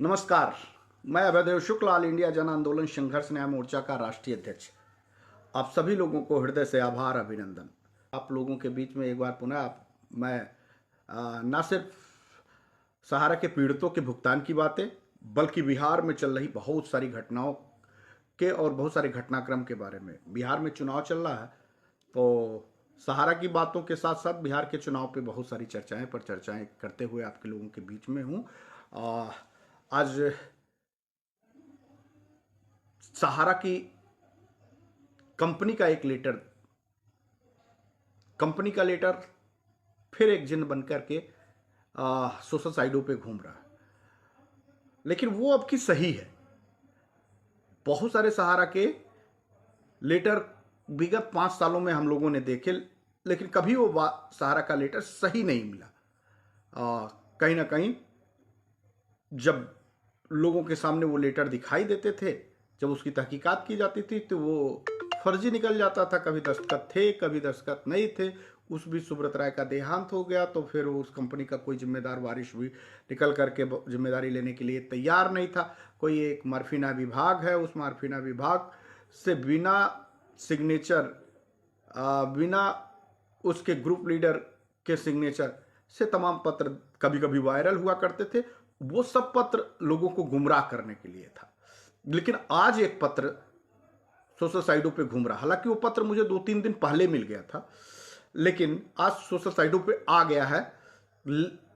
नमस्कार। मैं अभयदेव शुक्ल, all India जन आंदोलन संघर्ष न्याय मोर्चा का राष्ट्रीय अध्यक्ष। आप सभी लोगों को हृदय से आभार, अभिनंदन। आप लोगों के बीच में एक बार पुनः मैं न सिर्फ सहारा के पीड़ितों के भुगतान की बातें, बल्कि बिहार में चल रही बहुत सारी घटनाओं के और बहुत सारे घटनाक्रम के बारे में। बिहार में चुनाव चल रहा है, तो सहारा की बातों के साथ साथ बिहार के चुनाव पे बहुत सारी चर्चाएं करते हुए आपके लोगों के बीच में हूँ। आज सहारा की कंपनी का लेटर फिर एक जिन बनकर के सोशल साइटों पे घूम रहा है, लेकिन वो अब की सही है। बहुत सारे सहारा के लेटर विगत 5 सालों में हम लोगों ने देखे, लेकिन कभी वो सहारा का लेटर सही नहीं मिला। कहीं ना कहीं जब लोगों के सामने वो लेटर दिखाई देते थे, जब उसकी तहकीकात की जाती थी, तो वो फर्जी निकल जाता था। कभी दस्तखत थे, कभी दस्तखत नहीं थे। उस बीच सुब्रत राय का देहांत हो गया, तो फिर उस कंपनी का कोई जिम्मेदार वारिस भी निकल करके जिम्मेदारी लेने के लिए तैयार नहीं था। कोई एक मार्फिना विभाग है, उस मार्फिना विभाग से बिना सिग्नेचर, बिना उसके ग्रुप लीडर के सिग्नेचर से तमाम पत्र कभी कभी वायरल हुआ करते थे। वो सब पत्र लोगों को गुमराह करने के लिए था। लेकिन आज एक पत्र सोशल साइटों पे घूम रहा, हालांकि वो पत्र मुझे 2-3 दिन पहले मिल गया था, लेकिन आज सोशल साइटों पे आ गया है।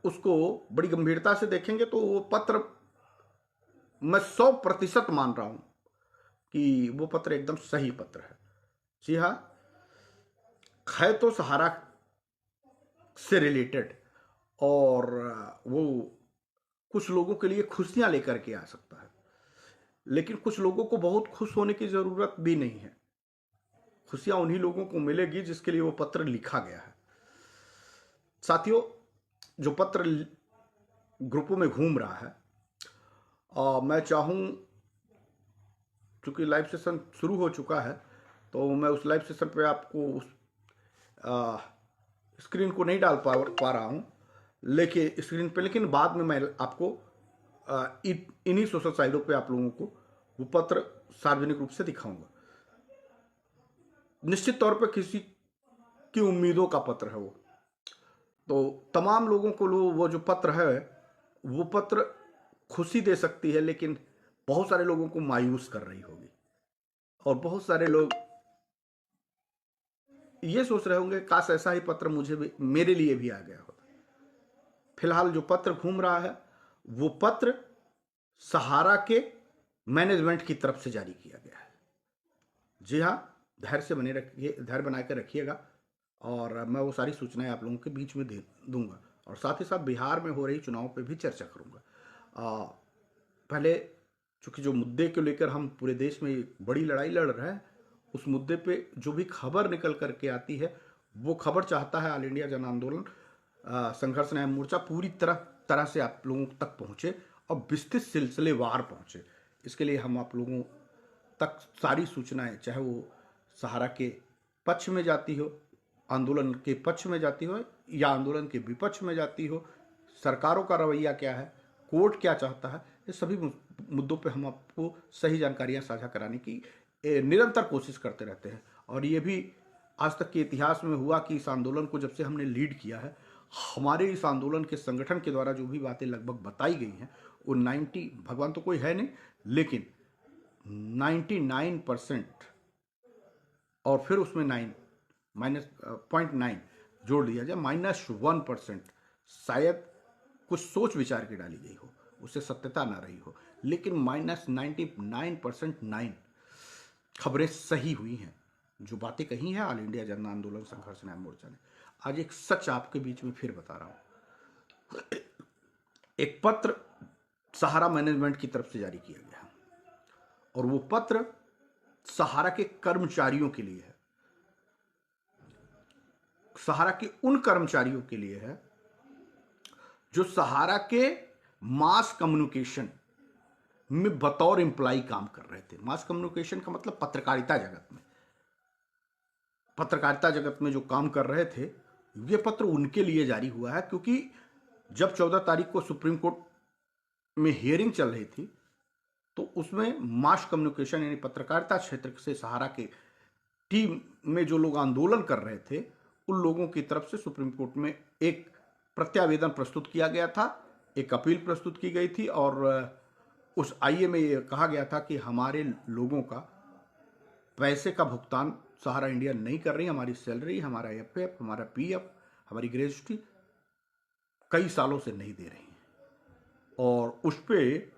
उसको बड़ी गंभीरता से देखेंगे तो वो पत्र मैं 100% मान रहा हूं कि वो पत्र एकदम सही पत्र है। जी हाँ, है तो सहारा से रिलेटेड, और वो कुछ लोगों के लिए खुशियां लेकर के आ सकता है, लेकिन कुछ लोगों को बहुत खुश होने की जरूरत भी नहीं है। खुशियां उन्हीं लोगों को मिलेगी जिसके लिए वो पत्र लिखा गया है। साथियों, जो पत्र ग्रुपों में घूम रहा है, मैं चाहूं, चूंकि लाइव सेशन शुरू हो चुका है, तो मैं उस लाइव सेशन पे आपको उस स्क्रीन को नहीं डाल पा रहा हूं, लेकिन बाद में मैं आपको इन्हीं सोशल साइटों पे आप लोगों को वो पत्र सार्वजनिक रूप से दिखाऊंगा। निश्चित तौर पे किसी की उम्मीदों का पत्र है वो, तो तमाम लोगों को वो जो पत्र है, वो पत्र खुशी दे सकती है, लेकिन बहुत सारे लोगों को मायूस कर रही होगी। और बहुत सारे लोग ये सोच रहे होंगे, काश ऐसा ही पत्र मेरे लिए भी आ गया होता। फिलहाल जो पत्र घूम रहा है, वो पत्र सहारा के मैनेजमेंट की तरफ से जारी किया गया है। जी हाँ, धैर्य बना कर रखिएगा, और मैं वो सारी सूचनाएं आप लोगों के बीच में दूंगा, और साथ ही साथ बिहार में हो रही चुनाव पे भी चर्चा करूंगा। पहले, चूंकि जो मुद्दे को लेकर हम पूरे देश में बड़ी लड़ाई लड़ रहे हैं, उस मुद्दे पे जो भी खबर निकल करके आती है, वो खबर चाहता है ऑल इंडिया जन आंदोलन संघर्ष न्याय मोर्चा पूरी तरह से आप लोगों तक पहुंचे और विस्तृत सिलसिलेवार पहुंचे। इसके लिए हम आप लोगों तक सारी सूचनाएं, चाहे वो सहारा के पक्ष में जाती हो, आंदोलन के पक्ष में जाती हो, या आंदोलन के विपक्ष में जाती हो, सरकारों का रवैया क्या है, कोर्ट क्या चाहता है, ये सभी मुद्दों पे हम आपको सही जानकारियां साझा कराने की निरंतर कोशिश करते रहते हैं। और ये भी आज तक के इतिहास में हुआ कि इस आंदोलन को जब से हमने लीड किया है, हमारे इस आंदोलन के संगठन के द्वारा जो भी बातें लगभग बताई गई हैं, वो 90, भगवान तो कोई है नहीं, लेकिन 99%, और फिर उसमें 0.9 जोड़ दिया जाए, -1% शायद कुछ सोच विचार की डाली गई हो, उससे सत्यता ना रही हो, लेकिन -99% खबरें सही हुई हैं। जो बातें कही हैं ऑल इंडिया जन आंदोलन संघर्ष न्याय मोर्चा ने, आज एक सच आपके बीच में फिर बता रहा हूं। एक पत्र सहारा मैनेजमेंट की तरफ से जारी किया गया, और वो पत्र सहारा के कर्मचारियों के लिए है। सहारा के उन कर्मचारियों के लिए है जो सहारा के मास कम्युनिकेशन में बतौर एम्प्लॉय काम कर रहे थे। मास कम्युनिकेशन का मतलब पत्रकारिता जगत में जो काम कर रहे थे, ये पत्र उनके लिए जारी हुआ है, क्योंकि जब 14 तारीख को सुप्रीम कोर्ट में हियरिंग चल रही थी, तो उसमें मास कम्युनिकेशन यानी पत्रकारिता क्षेत्र से सहारा के टीम में जो लोग आंदोलन कर रहे थे, उन लोगों की तरफ से सुप्रीम कोर्ट में एक प्रत्यावेदन प्रस्तुत किया गया था, एक अपील प्रस्तुत की गई थी और उस आईए में यह कहा गया था कि हमारे लोगों का पैसे का भुगतान सहारा इंडिया नहीं कर रही, हमारी सैलरी, हमारा एफएफ, हमारा पीएफ, हमारी ग्रेजुटी कई सालों से नहीं दे रही है। और उस पे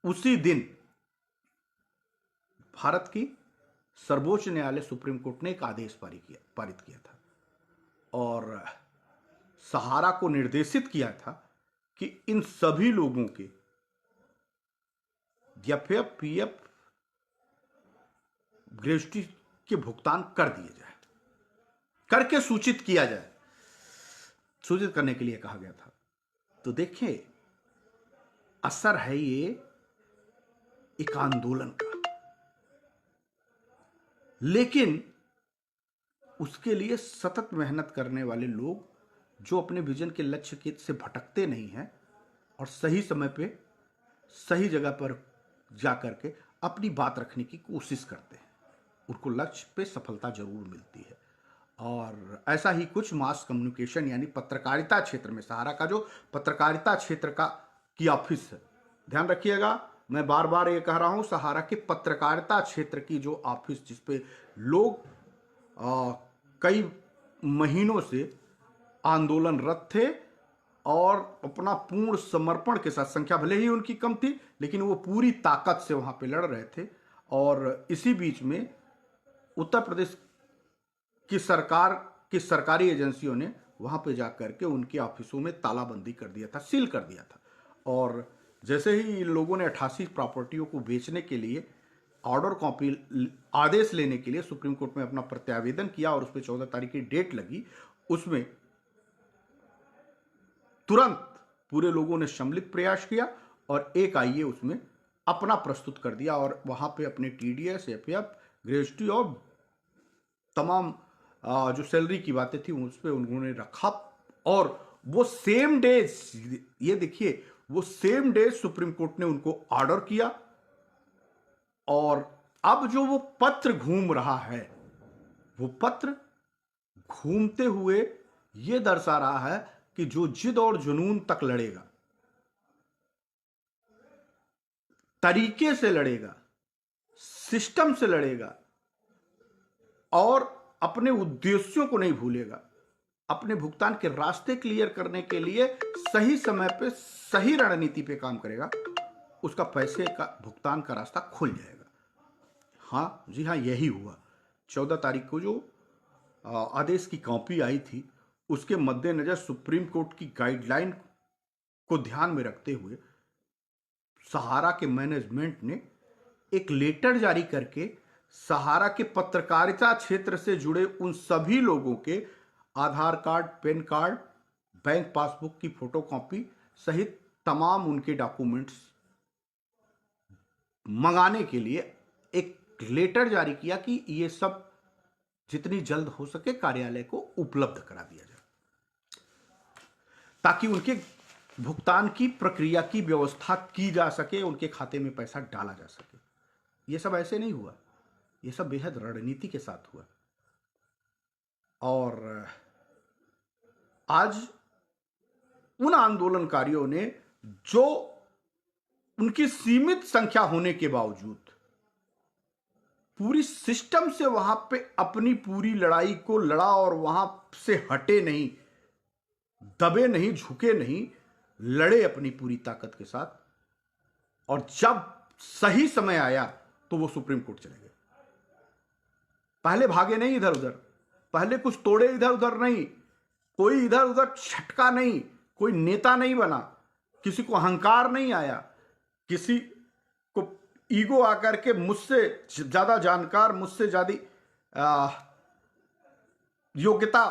उसी दिन भारत की सर्वोच्च न्यायालय सुप्रीम कोर्ट ने एक आदेश पारित किया था और सहारा को निर्देशित किया था कि इन सभी लोगों के एफएफ, पीएफ, ग्रेजुटी के भुगतान कर दिए जाए, करके सूचित किया जाए, सूचित करने के लिए कहा गया था। तो देखिए, असर है ये एक आंदोलन का, लेकिन उसके लिए सतत मेहनत करने वाले लोग जो अपने विजन के लक्ष्य के से भटकते नहीं हैं और सही समय पे सही जगह पर जाकर के अपनी बात रखने की कोशिश करते हैं, उनको लक्ष्य पे सफलता जरूर मिलती है। और ऐसा ही कुछ मास कम्युनिकेशन यानी पत्रकारिता क्षेत्र में सहारा का जो पत्रकारिता क्षेत्र की ऑफिस है, ध्यान रखिएगा, मैं बार बार ये कह रहा हूं, सहारा के पत्रकारिता क्षेत्र की जो ऑफिस, जिसपे लोग कई महीनों से आंदोलनरत थे और अपना पूर्ण समर्पण के साथ, संख्या भले ही उनकी कम थी लेकिन वो पूरी ताकत से वहां पे लड़ रहे थे। और इसी बीच में उत्तर प्रदेश की सरकार की सरकारी एजेंसियों ने वहां पे जाकर के उनके ऑफिसों में तालाबंदी कर दिया था, सील कर दिया था। और जैसे ही इन लोगों ने 88 प्रॉपर्टियों को बेचने के लिए ऑर्डर कॉपी, आदेश लेने के लिए सुप्रीम कोर्ट में अपना प्रत्यावेदन किया और उस पर 14 तारीख की डेट लगी, उसमें तुरंत पूरे लोगों ने सम्मिलित प्रयास किया और एक आईए उसमें अपना प्रस्तुत कर दिया और वहां पे अपने टीडीएस, एफएफ, ग्रेजुटी और तमाम जो सैलरी की बातें थी उस पर उन्होंने रखा। और वो सेम डे, ये देखिए, वो सेम डे सुप्रीम कोर्ट ने उनको ऑर्डर किया। और अब जो वो पत्र घूम रहा है, वो पत्र घूमते हुए ये दर्शा रहा है कि जो जिद और जुनून तक लड़ेगा, तरीके से लड़ेगा, सिस्टम से लड़ेगा और अपने उद्देश्यों को नहीं भूलेगा, अपने भुगतान के रास्ते क्लियर करने के लिए सही समय पे सही रणनीति पे काम करेगा, उसका पैसे का भुगतान का रास्ता खुल जाएगा। हाँ जी हाँ, यही हुआ। 14 तारीख को जो आदेश की कॉपी आई थी, उसके मद्देनजर सुप्रीम कोर्ट की गाइडलाइन को ध्यान में रखते हुए सहारा के मैनेजमेंट ने एक लेटर जारी करके सहारा के पत्रकारिता क्षेत्र से जुड़े उन सभी लोगों के Aadhaar card, PAN card, bank passbook की फोटोकॉपी सहित तमाम उनके डॉक्यूमेंट्स मंगाने के लिए एक लेटर जारी किया कि ये सब जितनी जल्द हो सके कार्यालय को उपलब्ध करा दिया जाए, ताकि उनके भुगतान की प्रक्रिया की व्यवस्था की जा सके, उनके खाते में पैसा डाला जा सके। ये सब ऐसे नहीं हुआ, ये सब बेहद रणनीति के साथ हुआ। और आज उन आंदोलनकारियों ने, जो उनकी सीमित संख्या होने के बावजूद पूरी सिस्टम से वहां पे अपनी पूरी लड़ाई को लड़ा और वहां से हटे नहीं, दबे नहीं, झुके नहीं, लड़े अपनी पूरी ताकत के साथ। और जब सही समय आया तो वो सुप्रीम कोर्ट चले गए। पहले भागे नहीं इधर उधर, पहले कुछ तोड़े इधर उधर नहीं, कोई इधर उधर छटका नहीं, कोई नेता नहीं बना, किसी को अहंकार नहीं आया, किसी को ईगो आकर के मुझसे ज्यादा जानकार, मुझसे ज्यादा योग्यता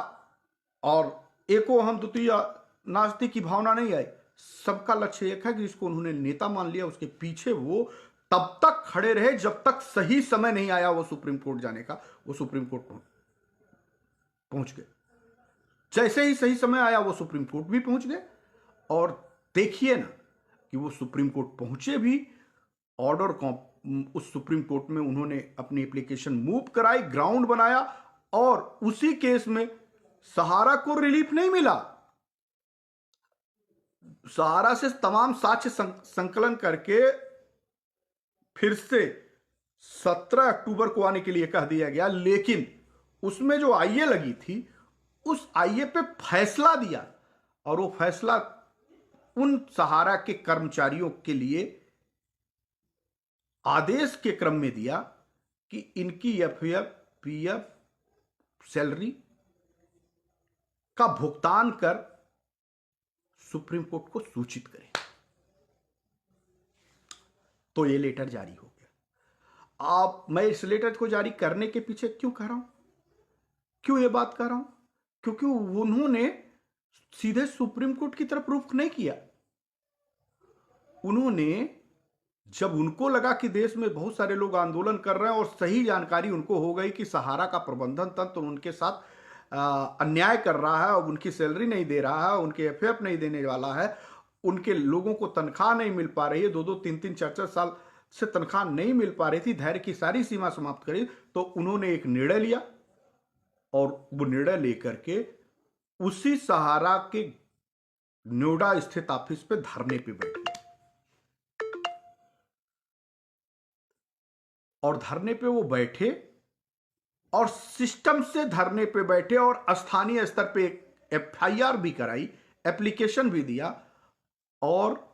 और एको हम द्वितीय नास्तिक की भावना नहीं आई। सबका लक्ष्य एक है कि जिसको उन्होंने नेता मान लिया, उसके पीछे वो तब तक खड़े रहे जब तक सही समय नहीं आया वो सुप्रीम कोर्ट जाने का। वो सुप्रीम कोर्ट पहुंच गए। जैसे ही सही समय आया वो सुप्रीम कोर्ट भी पहुंच गए। और देखिए ना कि वो सुप्रीम कोर्ट पहुंचे भी, ऑर्डर उस सुप्रीम कोर्ट में उन्होंने अपनी एप्लीकेशन मूव कराई, ग्राउंड बनाया, और उसी केस में सहारा को रिलीफ नहीं मिला। सहारा से तमाम साक्ष्य संकलन करके फिर से 17 अक्टूबर को आने के लिए कह दिया गया, लेकिन उसमें जो आईए लगी थी, उस आईए पे फैसला दिया, और वो फैसला उन सहारा के कर्मचारियों के लिए आदेश के क्रम में दिया कि इनकी एफएफ, पीएफ, सैलरी का भुगतान कर सुप्रीम कोर्ट को सूचित करें। तो ये लेटर जारी हो गया। अब मैं इस लेटर को जारी करने के पीछे क्यों कह रहा हूं, क्यों ये बात कर रहा हूं? क्योंकि उन्होंने सीधे सुप्रीम कोर्ट की तरफ रुख नहीं किया। उन्होंने, जब उनको लगा कि देश में बहुत सारे लोग आंदोलन कर रहे हैं और सही जानकारी उनको हो गई कि सहारा का प्रबंधन तंत्र उनके साथ अन्याय कर रहा है और उनकी सैलरी नहीं दे रहा है, उनके एफएफ नहीं देने वाला है, उनके लोगों को तनख्वाह नहीं मिल पा रही है, 2-2, 3-3, 4-4 साल से तनख्वाह नहीं मिल पा रही थी, धैर्य की सारी सीमा समाप्त करी, तो उन्होंने एक निर्णय लिया, और वो निर्णय लेकर के उसी सहारा के नोएडा स्थित ऑफिस पे धरने पे बैठे, और धरने पे वो बैठे, और सिस्टम से धरने पे बैठे, और स्थानीय स्तर पे एक एफआईआर भी कराई, एप्लीकेशन भी दिया, और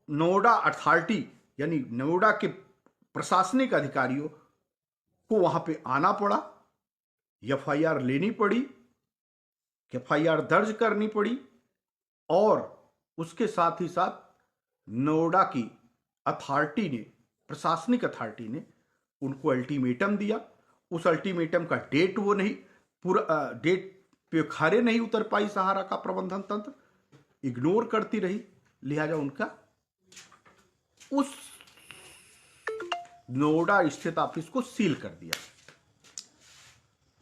नोएडा अथॉरिटी यानी नोएडा के प्रशासनिक अधिकारियों को वहां पे आना पड़ा, एफआईआर लेनी पड़ी, एफआईआर दर्ज करनी पड़ी, और उसके साथ ही साथ नोएडा की अथॉरिटी ने, प्रशासनिक अथॉरिटी ने उनको अल्टीमेटम दिया। उस अल्टीमेटम का डेट वो नहीं पूरा, डेट पे खरे नहीं उतर पाई सहारा का प्रबंधन तंत्र, इग्नोर करती रही, लिहाजा उनका उस नोएडा स्थित ऑफिस को सील कर दिया।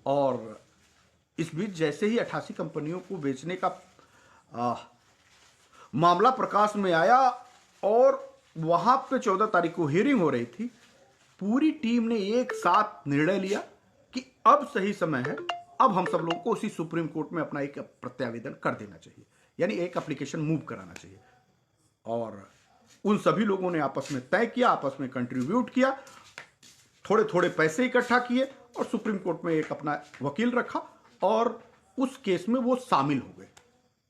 और इस बीच जैसे ही 88 कंपनियों को बेचने का मामला प्रकाश में आया, और वहां पे 14 तारीख को हियरिंग हो रही थी, पूरी टीम ने एक साथ निर्णय लिया कि अब सही समय है, अब हम सब लोगों को उसी सुप्रीम कोर्ट में अपना एक प्रत्यावेदन कर देना चाहिए, यानी एक एप्लीकेशन मूव कराना चाहिए। और उन सभी लोगों ने आपस में तय किया, आपस में कंट्रीब्यूट किया, थोड़े थोड़े पैसे इकट्ठा किए, और सुप्रीम कोर्ट में एक अपना वकील रखा, और उस केस में वो शामिल हो गए।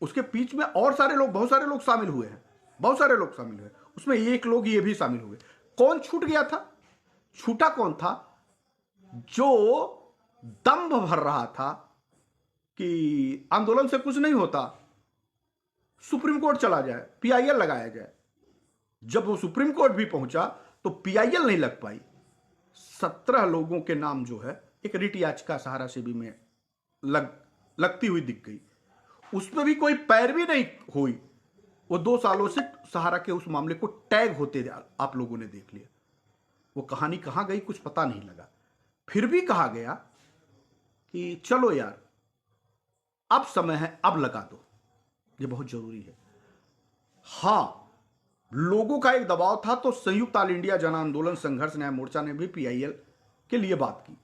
उसके बीच में और सारे लोग, बहुत सारे लोग शामिल हुए हैं, बहुत सारे लोग शामिल हुए, उसमें एक लोग ये भी शामिल हुए। कौन छूट गया था? छूटा कौन था? जो दंभ भर रहा था कि आंदोलन से कुछ नहीं होता, सुप्रीम कोर्ट चला जाए, पीआईएल लगाया जाए। जब वो सुप्रीम कोर्ट भी पहुंचा तो पीआईएल नहीं लग पाई। 17 लोगों के नाम जो है एक रिट याचिका सहारा सेबी में लगती हुई दिख गई, उसमें भी कोई पैरवी नहीं हुई। वो 2 सालों से सहारा के उस मामले को टैग होते आप लोगों ने देख लिया। वो कहानी कहां गई कुछ पता नहीं लगा। फिर भी कहा गया कि चलो यार, अब समय है, अब लगा दो, ये बहुत जरूरी है। हां, लोगों का एक दबाव था, तो संयुक्त ऑल इंडिया जन आंदोलन संघर्ष न्याय मोर्चा ने भी पीआईएल के लिए बात की,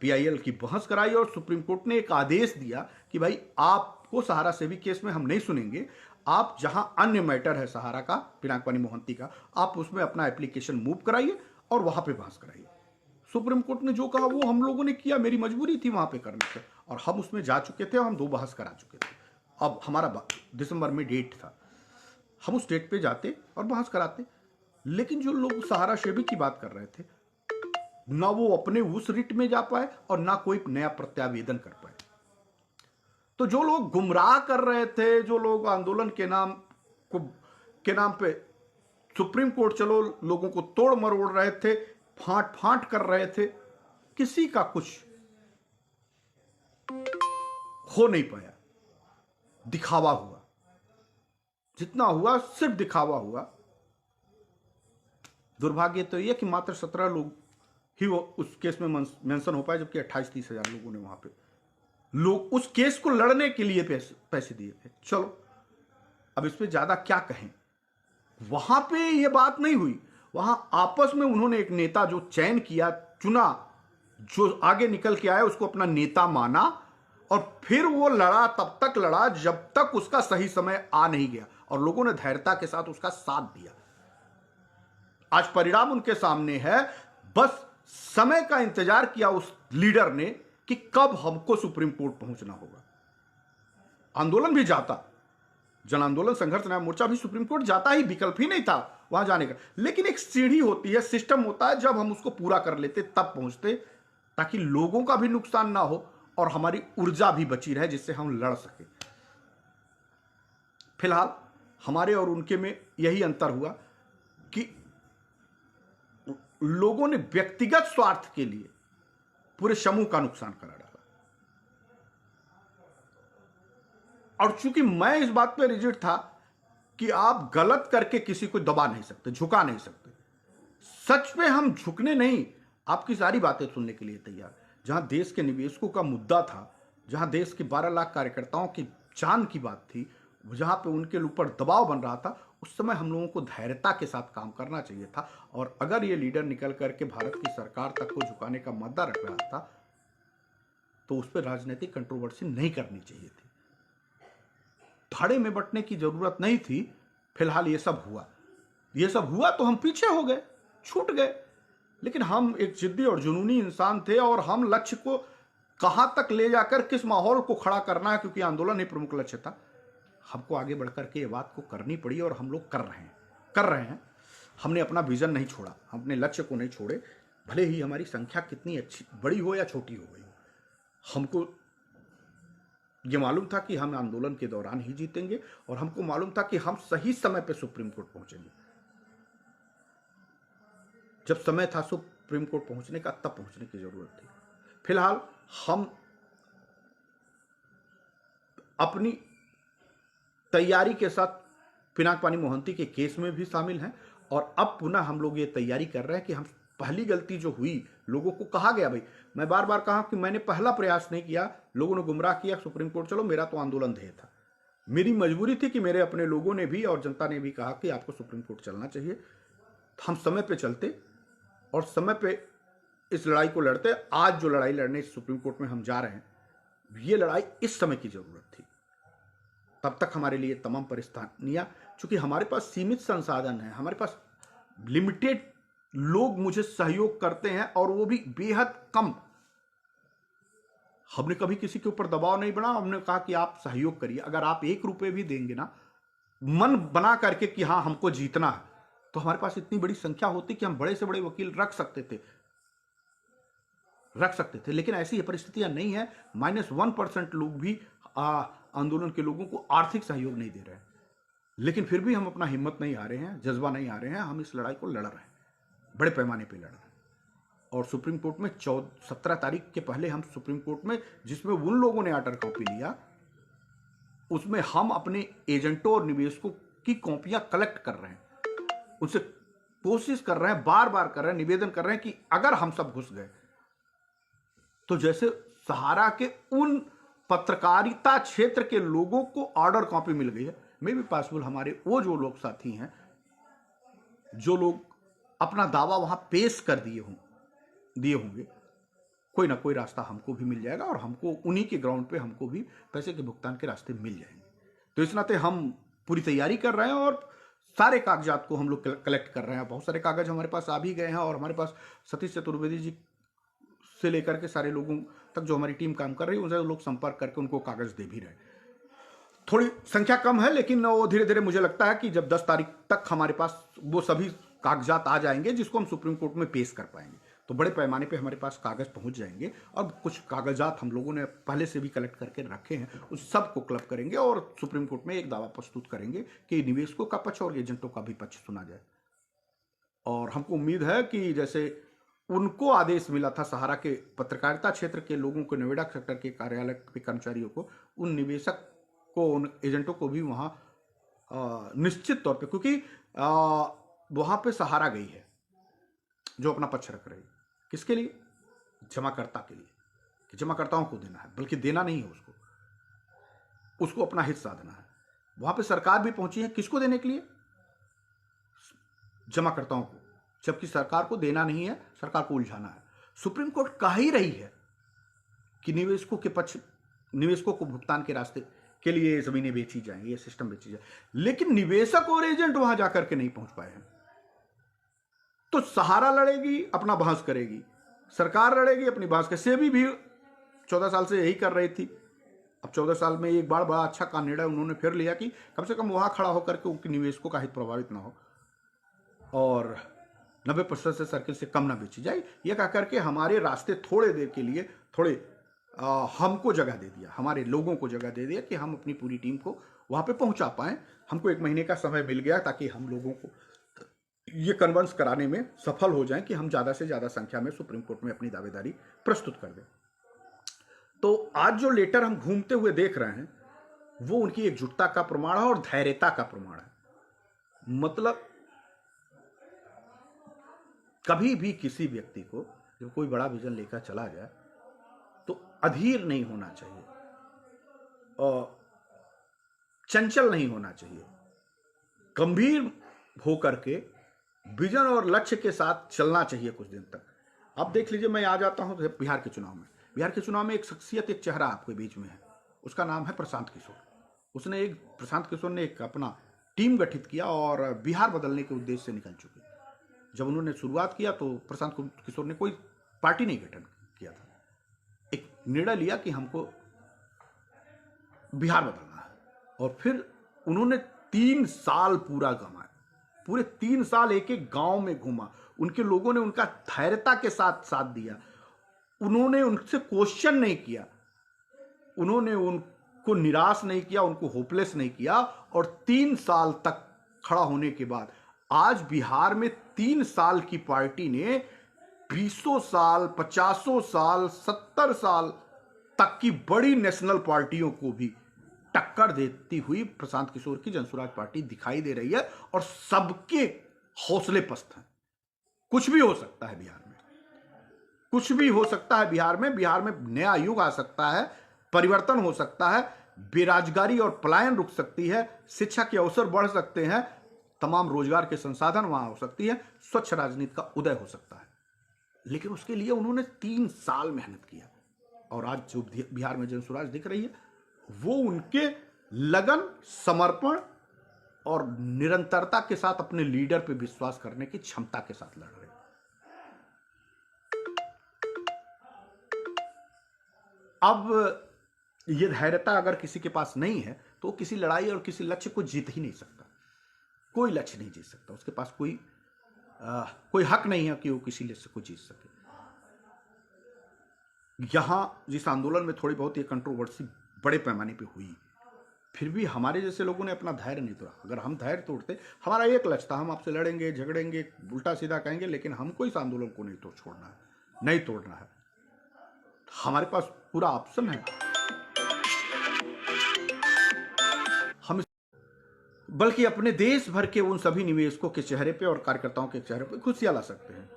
पीआईएल की बहस कराई, और सुप्रीम कोर्ट ने एक आदेश दिया कि भाई आपको सहारा सेबी केस में हम नहीं सुनेंगे, आप जहां अन्य मैटर है सहारा का, पिनाकपानी मोहंती का, आप उसमें अपना एप्लीकेशन मूव कराइए और वहां पे बहस कराइए। सुप्रीम कोर्ट ने जो कहा वो हम लोगों ने किया, मेरी मजबूरी थी वहां पे करने से, और हम उसमें जा चुके थे और हम 2 बहस करा चुके थे। अब हमारा दिसंबर में डेट था, हम उस डेट पे जाते और बहस कराते। लेकिन जो लोग सहारा सेबी की बात कर रहे थे, ना वो अपने उस रिट में जा पाए और ना कोई नया प्रत्यावेदन कर पाए। तो जो लोग गुमराह कर रहे थे, जो लोग आंदोलन के नाम पे सुप्रीम कोर्ट चलो, लोगों को तोड़ मरोड़ रहे थे, फांट फांट कर रहे थे, किसी का कुछ हो नहीं पाया। दिखावा हुआ, जितना हुआ सिर्फ दिखावा हुआ। दुर्भाग्य तो यह कि मात्र 17 लोग ही वो उस केस में मेंशन हो पाए, जबकि 28-30 हजार लोगों ने वहां पे लोग उस केस को लड़ने के लिए पैसे दिए थे। चलो अब इस पे ज्यादा क्या कहें। वहां पे ये बात नहीं हुई, वहां आपस में उन्होंने एक नेता जो चयन किया, चुना, जो आगे निकल के आया उसको अपना नेता माना, और फिर वो लड़ा, तब तक लड़ा जब तक उसका सही समय आ नहीं गया, और लोगों ने धैर्यता के साथ उसका साथ दिया। आज परिणाम उनके सामने है, बस समय का इंतजार किया उस लीडर ने कि कब हमको सुप्रीम कोर्ट पहुंचना होगा। आंदोलन भी जाता, जन आंदोलन संघर्ष न्याय मोर्चा भी सुप्रीम कोर्ट जाता ही, विकल्प ही नहीं था वहां जाने का। लेकिन एक सीढ़ी होती है, सिस्टम होता है, जब हम उसको पूरा कर लेते तब पहुंचते, ताकि लोगों का भी नुकसान ना हो और हमारी ऊर्जा भी बची रहे जिससे हम लड़ सके। फिलहाल हमारे और उनके में यही अंतर हुआ कि लोगों ने व्यक्तिगत स्वार्थ के लिए पूरे समूह का नुकसान करा डाला। और चूंकि मैं इस बात पे रिजिड था कि आप गलत करके किसी को दबा नहीं सकते, झुका नहीं सकते। सच पे हम झुकने नहीं, आपकी सारी बातें सुनने के लिए तैयार। जहां देश के निवेशकों का मुद्दा था, जहां देश के 12 लाख कार्यकर्ताओं की जान की बात थी, जहां पे उनके ऊपर दबाव बन रहा था, उस समय हम लोगों को धैर्यता के साथ काम करना चाहिए था। और अगर ये लीडर निकल करके भारत की सरकार तक को झुकाने का मुद्दा रख रहा था, तो उस पर राजनीतिक कंट्रोवर्सी नहीं करनी चाहिए थी, धड़े में बटने की जरूरत नहीं थी। फिलहाल ये सब हुआ तो हम पीछे हो गए, छूट गए। लेकिन हम एक जिद्दी और जुनूनी इंसान थे, और हम लक्ष्य को कहां तक ले जाकर किस माहौल को खड़ा करना है, क्योंकि आंदोलन ही प्रमुख लक्ष्य था, हमको आगे बढ़कर के ये बात को करनी पड़ी, और हम लोग कर रहे हैं। हमने अपना विजन नहीं छोड़ा, अपने लक्ष्य को नहीं छोड़े, भले ही हमारी संख्या कितनी अच्छी बड़ी हो या छोटी हो गई हो। हमको ये मालूम था कि हम आंदोलन के दौरान ही जीतेंगे, और हमको मालूम था कि हम सही समय पे सुप्रीम कोर्ट पहुंचेंगे। जब समय था सुप्रीम कोर्ट पहुंचने का, तब पहुंचने की जरूरत थी। फिलहाल हम अपनी तैयारी के साथ पिनाक पानी मोहंती के केस में भी शामिल हैं, और अब पुनः हम लोग ये तैयारी कर रहे हैं कि हम पहली गलती जो हुई, लोगों को कहा गया, भाई मैं बार बार कहा कि मैंने पहला प्रयास नहीं किया, लोगों ने गुमराह किया सुप्रीम कोर्ट चलो, मेरा तो आंदोलन ध्येय था, मेरी मजबूरी थी कि मेरे अपने लोगों ने भी और जनता ने भी कहा कि आपको सुप्रीम कोर्ट चलना चाहिए। हम समय पे चलते और समय पे इस लड़ाई को लड़ते। आज जो लड़ाई लड़ने सुप्रीम कोर्ट में हम जा रहे हैं, ये लड़ाई इस समय की जरूरत थी। तब तक हमारे लिए तमाम परिस्थितियां, चूंकि हमारे पास सीमित संसाधन है, हमारे पास लिमिटेड लोग मुझे सहयोग करते हैं, और वो भी बेहद कम। हमने कभी किसी के ऊपर दबाव नहीं बनाया, हमने कहा कि आप सहयोग करिए, अगर आप 1 रुपए भी देंगे ना, मन बना करके कि हाँ हमको जीतना है, तो हमारे पास इतनी बड़ी संख्या होती कि हम बड़े से बड़े वकील रख सकते थे। लेकिन ऐसी परिस्थितियां नहीं है। -1% लोग भी आंदोलन के लोगों को आर्थिक सहयोग नहीं दे रहे हैं। लेकिन फिर भी हम अपना हिम्मत नहीं हारे हैं, जज्बा नहीं हारे हैं, हम इस लड़ाई को लड़ रहे हैं, बड़े पैमाने पे लड़ रहे हैं। और सुप्रीम कोर्ट में 17 तारीख के पहले हम सुप्रीम कोर्ट में, जिसमें उन लोगों ने ऑर्डर कॉपी लिया, उसमें हम अपने एजेंटों और निवेशकों की कॉपियां कलेक्ट कर रहे हैं, उनसे कोशिश कर रहे हैं, बार बार कर रहे हैं, निवेदन कर रहे हैं कि अगर हम सब घुस गए तो जैसे सहारा के उन पत्रकारिता क्षेत्र के लोगों को ऑर्डर कॉपी मिल गई है, मे भी पॉसिबल हमारे वो जो लोग साथी हैं, जो लोग अपना दावा वहां पेश कर दिए होंगे, कोई ना कोई रास्ता हमको भी मिल जाएगा, और हमको उन्हीं के ग्राउंड पे हमको भी पैसे के भुगतान के रास्ते मिल जाएंगे। तो इस नाते हम पूरी तैयारी कर रहे हैं, और सारे कागजात को हम लोग कलेक्ट कर रहे हैं। बहुत सारे कागज हमारे पास आ भी गए हैं, और हमारे पास सतीश चतुर्वेदी जी से लेकर के सारे लोगों तक जो हमारी टीम काम कर रही है, उनसे लोग संपर्क करके उनको कागज दे भी रहे। थोड़ी संख्या कम है, लेकिन वो धीरे धीरे मुझे लगता है कि जब 10 तारीख तक हमारे पास वो सभी कागजात आ जाएंगे जिसको हम सुप्रीम कोर्ट में पेश कर पाएंगे, तो बड़े पैमाने पे हमारे पास कागज पहुंच जाएंगे। और कुछ कागजात हम लोगों ने पहले से भी कलेक्ट करके रखे हैं, उस सब को क्लब करेंगे और सुप्रीम कोर्ट में एक दावा प्रस्तुत करेंगे कि निवेशकों का पक्ष और एजेंटों का भी पक्ष सुना जाए। और हमको उम्मीद है कि जैसे उनको आदेश मिला था सहारा के पत्रकारिता क्षेत्र के लोगों को, नोएडा सेक्टर के कार्यालय के कर्मचारियों को, उन निवेशक को, उन एजेंटों को भी वहां निश्चित तौर पे, क्योंकि वहां पे सहारा गई है जो अपना पक्ष रख रही है, किसके लिए? जमाकर्ता के लिए, कि जमाकर्ताओं को देना है, बल्कि देना नहीं है उसको अपना हिस्सा देना है। वहां पे सरकार भी पहुंची है, किसको देने के लिए? जमाकर्ताओं को, जबकि सरकार को देना नहीं है, सरकार को उलझाना है। सुप्रीम कोर्ट कह ही रही है कि निवेशकों को भुगतान के रास्ते के लिए जमीनें बेची जाएंगी, ये सिस्टम बेची जाए, लेकिन निवेशक और एजेंट वहां जाकर के नहीं पहुंच पाए हैं। तो सहारा लड़ेगी, अपना बहस करेगी, सरकार लड़ेगी, अपनी बहस कर। सेबी भी 14 साल से यही कर रही थी। अब 14 साल में एक बार बड़ा अच्छा का निर्णय उन्होंने फिर लिया कि कम से कम वहां खड़ा होकर के उनके निवेशकों का हित प्रभावित ना हो और 90% से सर्किल से कम ना बेची जाए। यह कह करके हमारे रास्ते थोड़े देर के लिए हमको जगह दे दिया, हमारे लोगों को जगह दे दिया कि हम अपनी पूरी टीम को वहां पे पहुंचा पाएं। हमको 1 महीने का समय मिल गया ताकि हम लोगों को ये कन्विंस कराने में सफल हो जाएं कि हम ज्यादा से ज्यादा संख्या में सुप्रीम कोर्ट में अपनी दावेदारी प्रस्तुत कर दें। तो आज जो लेटर हम घूमते हुए देख रहे हैं वो उनकी एकजुटता का प्रमाण है और धैर्यता का प्रमाण है। मतलब कभी भी किसी व्यक्ति को जब कोई बड़ा विजन लेकर चला जाए तो अधीर नहीं होना चाहिए और चंचल नहीं होना चाहिए, गंभीर होकर के विजन और लक्ष्य के साथ चलना चाहिए कुछ दिन तक। अब देख लीजिए, मैं आ जाता हूं बिहार के चुनाव में। बिहार के चुनाव में एक शख्सियत, एक चेहरा आपके बीच में है, उसका नाम है प्रशांत किशोर। प्रशांत किशोर ने एक अपना टीम गठित किया और बिहार बदलने के उद्देश्य से निकल चुके। जब उन्होंने शुरुआत किया तो प्रशांत किशोर ने कोई पार्टी नहीं गठन किया था, एक निर्णय लिया कि हमको बिहार बदलना है। और फिर उन्होंने 3 साल पूरा घुमाया, पूरे 3 साल एक एक गांव में घूमा। उनके लोगों ने उनका धैर्यता के साथ साथ दिया, उन्होंने उनसे क्वेश्चन नहीं किया, उन्होंने उनको निराश नहीं किया, उनको होपलेस नहीं किया। और 3 साल तक खड़ा होने के बाद आज बिहार में 3 साल की पार्टी ने 20 साल, 50 साल, 70 साल तक की बड़ी नेशनल पार्टियों को भी टक्कर देती हुई प्रशांत किशोर की जनसुराज पार्टी दिखाई दे रही है। और सबके हौसले पस्त हैं। कुछ भी हो सकता है बिहार में, कुछ भी हो सकता है बिहार में। बिहार में नया युग आ सकता है, परिवर्तन हो सकता है, बेरोजगारी और पलायन रुक सकती है, शिक्षा के अवसर बढ़ सकते हैं, तमाम रोजगार के संसाधन वहां हो सकती है, स्वच्छ राजनीति का उदय हो सकता है। लेकिन उसके लिए उन्होंने 3 साल मेहनत किया। और आज जो बिहार में जनसुराज दिख रही है वो उनके लगन, समर्पण और निरंतरता के साथ अपने लीडर पे विश्वास करने की क्षमता के साथ लड़ रहे हैं। अब ये धैर्यता अगर किसी के पास नहीं है तो किसी लड़ाई और किसी लक्ष्य को जीत ही नहीं सकता, कोई लक्ष्य नहीं जीत सकता। उसके पास कोई हक नहीं है कि वो किसी लक्ष्य को जीत सके। यहां जिस आंदोलन में थोड़ी बहुत ये कंट्रोवर्सी बड़े पैमाने पे हुई, फिर भी हमारे जैसे लोगों ने अपना धैर्य नहीं तोड़ा। अगर हम धैर्य तोड़ते, हमारा एक लक्ष्य था, हम आपसे लड़ेंगे, झगड़ेंगे, उल्टा सीधा कहेंगे, लेकिन हमको इस आंदोलन को नहीं छोड़ना है, नहीं तोड़ना है। हमारे पास पूरा ऑप्शन है, हम बल्कि अपने देश भर के उन सभी निवेशकों के चेहरे पे और कार्यकर्ताओं के चेहरे पे खुशियां ला सकते हैं।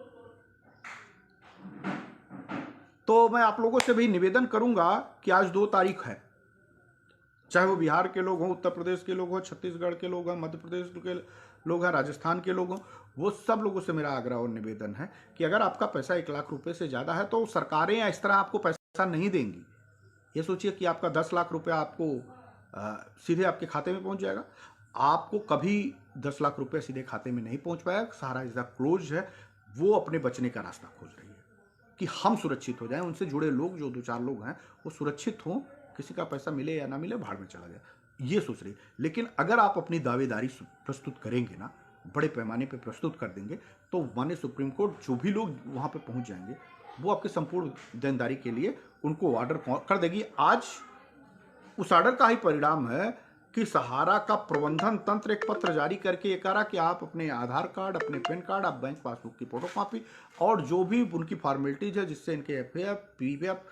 तो मैं आप लोगों से भी निवेदन करूंगा कि आज 2 तारीख है, चाहे वो बिहार के लोग हों, उत्तर प्रदेश के लोग हों, छत्तीसगढ़ के लोग हैं, मध्य प्रदेश के लोग हैं, राजस्थान के लोग हों, वो सब लोगों से मेरा आग्रह और निवेदन है कि अगर आपका पैसा 1 लाख रुपए से ज़्यादा है तो सरकारें इस तरह आपको पैसा नहीं देंगी। ये सोचिए कि आपका 10 लाख रुपया आपको सीधे आपके खाते में पहुंच जाएगा। आपको कभी 10 लाख रुपये सीधे खाते में नहीं पहुंच पाया। सहारा इज द क्लोज है, वो अपने बचने का रास्ता खोज रही है कि हम सुरक्षित हो जाएं, उनसे जुड़े लोग जो 2-4 लोग हैं वो सुरक्षित हों, किसी का पैसा मिले या ना मिले भाड़ में चला जाए, ये सोच रही है। लेकिन अगर आप अपनी दावेदारी प्रस्तुत करेंगे ना, बड़े पैमाने पे प्रस्तुत कर देंगे, तो माननीय सुप्रीम कोर्ट जो भी लोग वहां पे पहुंच जाएंगे वो आपके संपूर्ण देनदारी के लिए उनको ऑर्डर कर देगी। आज उस ऑर्डर का ही परिणाम है कि सहारा का प्रबंधन तंत्र एक पत्र जारी करके ये कह रहा कि आप अपने आधार कार्ड, अपने पैन कार्ड, आप बैंक पासबुक की फोटोकॉपी और जो भी उनकी फॉर्मेलिटीज है जिससे इनके एफएफ, पीएफ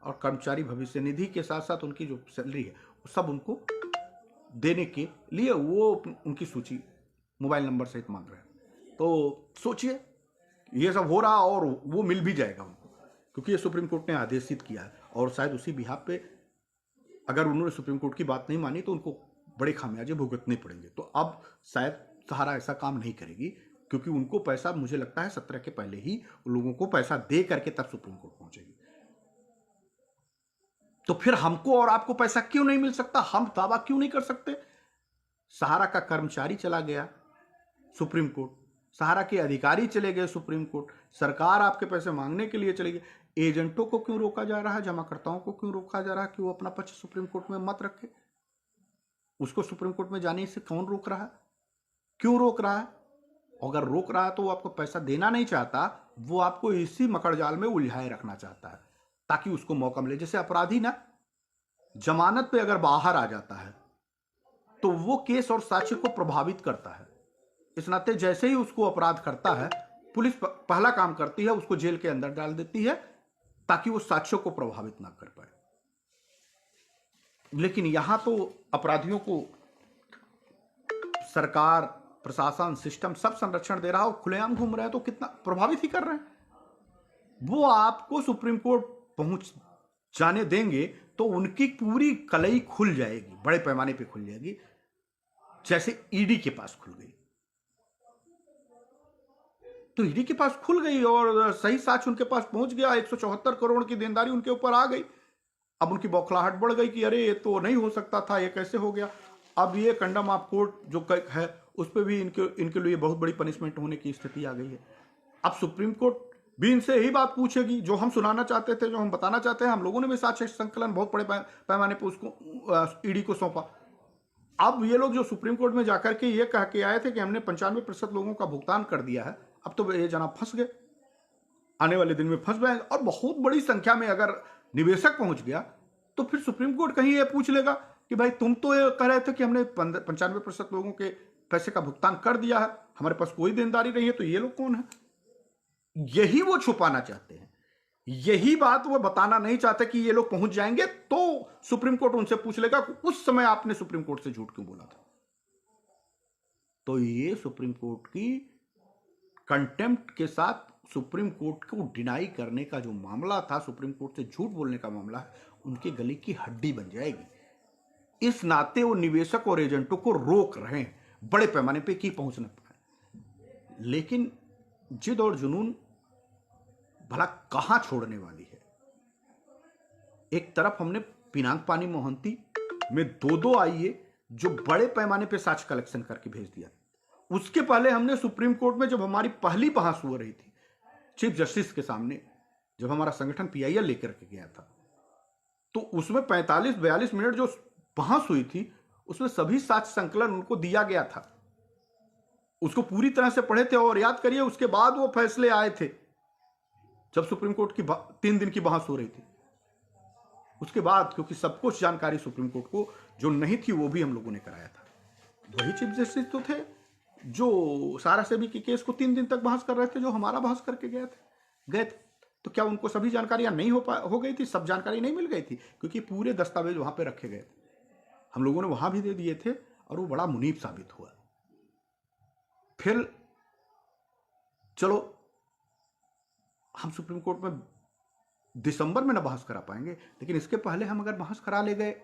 और कर्मचारी भविष्य निधि के साथ साथ उनकी जो सैलरी है वो सब उनको देने के लिए वो उनकी सूची मोबाइल नंबर सहित मांग रहे हैं। तो सोचिए ये सब हो रहा और वो मिल भी जाएगा उनको, क्योंकि ये सुप्रीम कोर्ट ने आदेशित किया है। और शायद उसी बिहाफ पे अगर उन्होंने सुप्रीम कोर्ट की बात नहीं मानी तो उनको बड़े खामियाजे भुगतने पड़ेंगे। तो अब शायद सहारा ऐसा काम नहीं करेगी, क्योंकि उनको पैसा, मुझे लगता है 17 के पहले ही लोगों को पैसा दे करके तब सुप्रीम कोर्ट पहुंचेगी। तो फिर हमको और आपको पैसा क्यों नहीं मिल सकता? हम दावा क्यों नहीं कर सकते? सहारा का कर्मचारी चला गया सुप्रीम कोर्ट, सहारा के अधिकारी चले गए सुप्रीम कोर्ट, सरकार आपके पैसे मांगने के लिए चली गई। एजेंटों को क्यों रोका जा रहा है? जमाकर्ताओं को क्यों रोका जा रहा है कि वो अपना पक्ष सुप्रीम कोर्ट में मत रखे? उसको सुप्रीम कोर्ट में जाने से कौन रोक रहा है? क्यों रोक रहा है? अगर रोक रहा है तो वो आपको पैसा देना नहीं चाहता, वो आपको इसी मकड़जाल में उलझाए रखना चाहता है ताकि उसको मौका मिले। जैसे अपराधी ना जमानत पे अगर बाहर आ जाता है तो वो केस और साक्ष्य को प्रभावित करता है। इस नाते जैसे ही उसको अपराध करता है, पुलिस पहला काम करती है उसको जेल के अंदर डाल देती है ताकि वो साक्ष्यों को प्रभावित ना कर पाए। लेकिन यहां तो अपराधियों को सरकार, प्रशासन, सिस्टम सब संरक्षण दे रहा हो, खुलेआम घूम रहे हैं, तो कितना प्रभावित ही कर रहे हैं। वो आपको सुप्रीम कोर्ट पहुंच जाने देंगे तो उनकी पूरी कलई खुल जाएगी, बड़े पैमाने पे खुल जाएगी, जैसे ईडी के पास खुल गई। तो ईडी के पास खुल गई और सही साक्ष्य उनके पास पहुंच गया। 174 करोड़ की देनदारी उनके ऊपर आ गई। अब उनकी बौखलाहट बढ़ गई कि अरे ये तो नहीं हो सकता था, ये कैसे हो गया। अब ये कंडम ऑफ कोर्ट जो है उस पर भी इनके लिए बहुत बड़ी पनिशमेंट होने की स्थिति आ गई है। अब सुप्रीम कोर्ट भी इनसे यही बात पूछेगी जो हम सुनाना चाहते थे, जो हम बताना चाहते हैं। हम लोगों ने भी साक्ष्य संकलन बहुत बड़े पैमाने पर उसको ईडी को सौंपा। अब ये लोग जो सुप्रीम कोर्ट में जाकर के ये कह के आए थे कि हमने 95% लोगों का भुगतान कर दिया है, अब तो ये जनाब फंस गए, आने वाले दिन में फंस जाएंगे। और बहुत बड़ी संख्या में अगर निवेशक पहुंच गया तो फिर सुप्रीम कोर्ट कहीं ये पूछ लेगा कि भाई तुम तो ये कह रहे थे कि हमने 95% लोगों के पैसे का भुगतान कर दिया है, हमारे पास कोई देनदारी नहीं है, तो ये लोग कौन है? यही वो छुपाना चाहते हैं, यही बात वो बताना नहीं चाहते कि ये लोग पहुंच जाएंगे तो सुप्रीम कोर्ट उनसे पूछ लेगा कि उस समय आपने सुप्रीम कोर्ट से झूठ क्यों बोला था। तो ये सुप्रीम कोर्ट की कंटेम्प्ट के साथ सुप्रीम कोर्ट को डिनाई करने का जो मामला था, सुप्रीम कोर्ट से झूठ बोलने का मामला है, उनके गले की हड्डी बन जाएगी। इस नाते वो निवेशक और एजेंटों को रोक रहे हैं बड़े पैमाने पे कि पहुंच न पाए। लेकिन जिद और जुनून भला कहां छोड़ने वाली है? एक तरफ हमने पिनाक पानी मोहंती में दो आईए जो बड़े पैमाने पे साक्ष्य कलेक्शन करके भेज दिया। उसके पहले हमने सुप्रीम कोर्ट में जब हमारी पहली बहस हो रही थी चीफ जस्टिस के सामने, जब हमारा संगठन पीआईएल लेकर के गया था, तो उसमें 45-42 मिनट जो बहस हुई थी उसमें सभी साक्ष्य संकलन उनको दिया गया था, उसको पूरी तरह से पढ़े थे। और याद करिए उसके बाद वो फैसले आए थे जब सुप्रीम कोर्ट की 3 दिन की बहस हो रही थी। उसके बाद क्योंकि सब कुछ जानकारी सुप्रीम कोर्ट को जो नहीं थी वो भी हम लोगों ने कराया था। वही चीफ जस्टिस तो थे जो सारा सेबी के केस को 3 दिन तक बहस कर रहे थे, जो हमारा बहस करके गए थे। तो क्या उनको सभी जानकारियां नहीं हो गई थी? सब जानकारी नहीं मिल गई थी, क्योंकि पूरे दस्तावेज वहां पे रखे गए थे, हम लोगों ने वहां भी दे दिए थे और वो बड़ा मुनीब साबित हुआ। फिर चलो हम सुप्रीम कोर्ट में दिसंबर में ना बहस करा पाएंगे, लेकिन इसके पहले हम अगर बहस करा ले गए,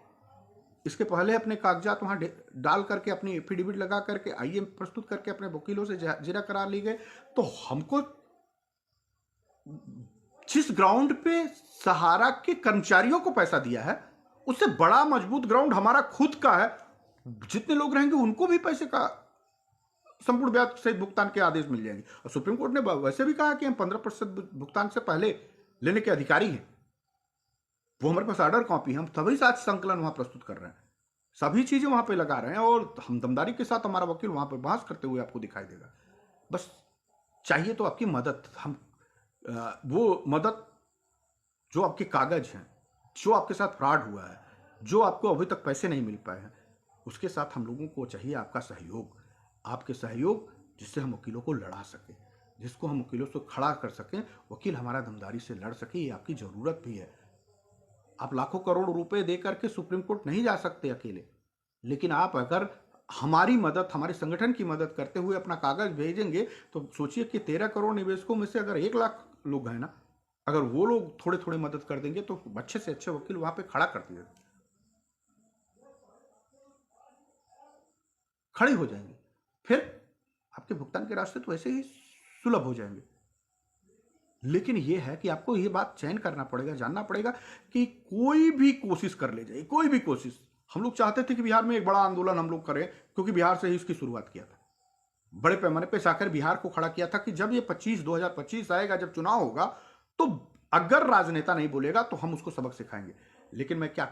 इसके पहले अपने कागजात वहां डाल करके, अपनी एफिडेविट लगा करके, आईएम प्रस्तुत करके, अपने वकीलों से जिरा करा ली गए, तो हमको जिस ग्राउंड पे सहारा के कर्मचारियों को पैसा दिया है उससे बड़ा मजबूत ग्राउंड हमारा खुद का है। जितने लोग रहेंगे उनको भी पैसे का संपूर्ण ब्याज सहित भुगतान के आदेश मिल जाएंगे। और सुप्रीम कोर्ट ने वैसे भी कहा कि हम 15% भुगतान से पहले लेने के अधिकारी हैं। वो हमारे पास ऑर्डर कॉपी, हम सभी साक्ष्य संकलन वहां प्रस्तुत कर रहे हैं, सभी चीजें वहां पे लगा रहे हैं और हम दमदारी के साथ हमारा वकील वहां पे बहस करते हुए आपको दिखाई देगा। बस चाहिए तो आपकी मदद, हम वो मदद जो आपके कागज हैं, जो आपके साथ फ्रॉड हुआ है, जो आपको अभी तक पैसे नहीं मिल पाए हैं, उसके साथ हम लोगों को चाहिए आपका सहयोग, आपके सहयोग, जिससे हम वकीलों को लड़ा सकें, जिसको हम वकीलों से खड़ा कर सकें, वकील हमारा दमदारी से लड़ सके। ये आपकी जरूरत भी है। आप लाखों करोड़ रुपए दे करके सुप्रीम कोर्ट नहीं जा सकते अकेले, लेकिन आप अगर हमारी मदद, हमारे संगठन की मदद करते हुए अपना कागज भेजेंगे तो सोचिए कि 13 करोड़ निवेशकों में से अगर 1 लाख लोग हैं ना, अगर वो लोग थोड़े थोड़े मदद कर देंगे तो अच्छे से अच्छे वकील वहां पे खड़े हो जाएंगे, फिर आपके भुगतान के रास्ते तो ऐसे ही सुलभ हो जाएंगे। लेकिन यह है कि आपको यह बात चयन करना पड़ेगा, जानना पड़ेगा कि कोई भी कोशिश कर ले जाए, कोई भी कोशिश। हम लोग चाहते थे कि बिहार में एक बड़ा आंदोलन हम लोग करें, क्योंकि बिहार से ही इसकी शुरुआत किया था, बड़े पैमाने पे जाकर बिहार को खड़ा किया था कि जब ये 2025 आएगा, जब चुनाव होगा, तो अगर राजनेता नहीं बोलेगा तो हम उसको सबक सिखाएंगे। लेकिन मैं क्या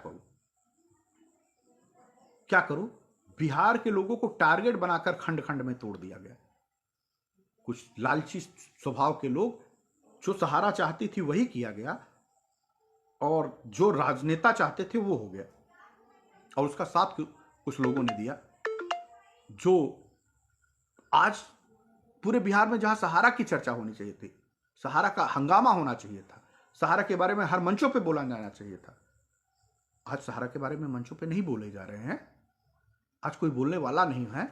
करूं, बिहार के लोगों को टारगेट बनाकर खंड खंड में तोड़ दिया गया। कुछ लालची स्वभाव के लोग, जो सहारा चाहती थी वही किया गया, और जो राजनेता चाहते थे वो हो गया। और उसका साथ कुछ लोगों ने दिया, जो आज पूरे बिहार में जहां सहारा की चर्चा होनी चाहिए थी, सहारा का हंगामा होना चाहिए था, सहारा के बारे में हर मंचों पे बोला जाना चाहिए था, आज सहारा के बारे में मंचों पे नहीं बोले जा रहे हैं। आज कोई बोलने वाला नहीं है।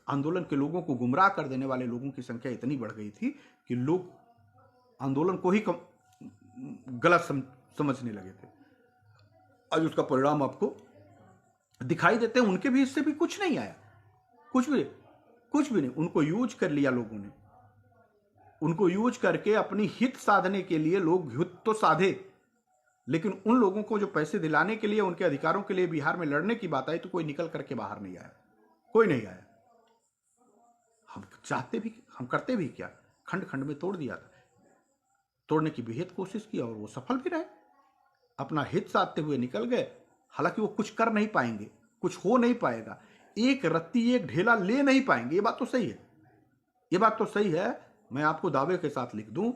आंदोलन के लोगों को गुमराह कर देने वाले लोगों की संख्या इतनी बढ़ गई थी कि लोग आंदोलन को ही गलत समझने लगे थे। आज उसका परिणाम आपको दिखाई देते हैं। उनके भी इससे भी कुछ नहीं आया, कुछ भी नहीं। उनको यूज कर लिया लोगों ने, उनको यूज करके अपनी हित साधने के लिए लोग हित तो साधे, लेकिन उन लोगों को जो पैसे दिलाने के लिए, उनके अधिकारों के लिए बिहार में लड़ने की बात आई तो कोई निकल करके बाहर नहीं आया, कोई नहीं आया। हम चाहते भी, हम करते भी क्या, खंड खंड में तोड़ दिया था, तोड़ने की बेहद कोशिश की और वो सफल भी रहे, अपना हित साधते हुए निकल गए। हालांकि वो कुछ कर नहीं पाएंगे, कुछ हो नहीं पाएगा, एक रत्ती एक ढेला ले नहीं पाएंगे, ये बात तो सही है, ये बात तो सही है। मैं आपको दावे के साथ लिख दूं